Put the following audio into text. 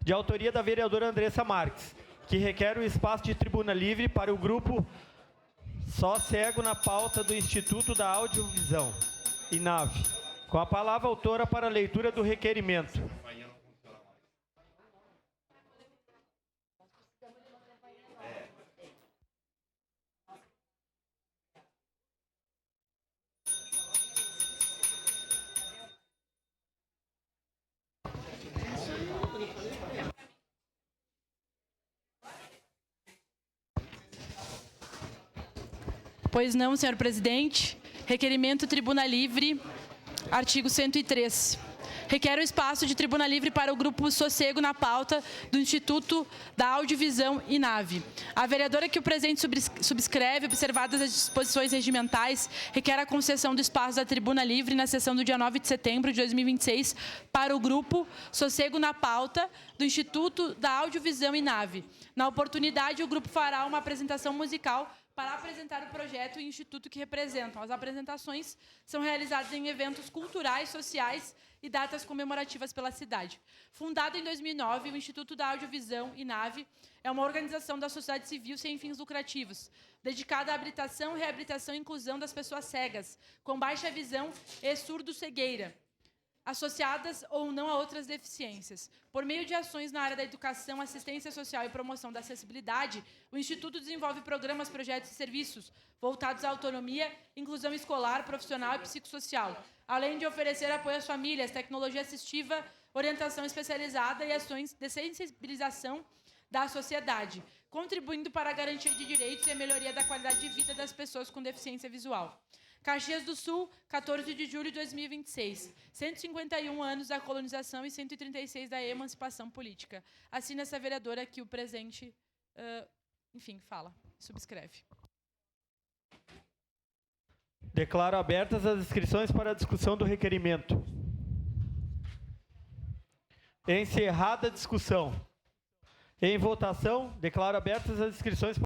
de autoria da vereadora Andressa Marques, que requer o espaço de tribuna livre para o grupo Só Cego na pauta do Instituto da Audiovisão, INAVE. Com a palavra, a autora para a leitura do requerimento. Pois não, senhor presidente. Requerimento tribuna livre, artigo 103. Requer o espaço de tribuna livre para o grupo Sossego na pauta do Instituto da Audiovisão INAVE. A vereadora que o presente subscreve, observadas as disposições regimentais, requer a concessão do espaço da tribuna livre na sessão do dia 9 de setembro de 2026 para o grupo Sossego na pauta do Instituto da Audiovisão INAVE. Na oportunidade, o grupo fará uma apresentação musical para apresentar o projeto e o instituto que representam. As apresentações são realizadas em eventos culturais, sociais e datas comemorativas pela cidade. Fundado em 2009, o Instituto da Audiovisão, INAVE, é uma organização da sociedade civil sem fins lucrativos, dedicada à habilitação, reabilitação e inclusão das pessoas cegas, com baixa visão e surdo-cegueira, associadas ou não a outras deficiências. Por meio de ações na área da educação, assistência social e promoção da acessibilidade, o Instituto desenvolve programas, projetos e serviços voltados à autonomia, inclusão escolar, profissional e psicossocial, além de oferecer apoio às famílias, tecnologia assistiva, orientação especializada e ações de sensibilização da sociedade, contribuindo para a garantia de direitos e a melhoria da qualidade de vida das pessoas com deficiência visual. Caxias do Sul, 14 de julho de 2026. 151 anos da colonização e 136 da emancipação política. Assina essa vereadora que o presente, fala, subscreve. Declaro abertas as inscrições para a discussão do requerimento. Encerrada a discussão. Em votação, declaro abertas as inscrições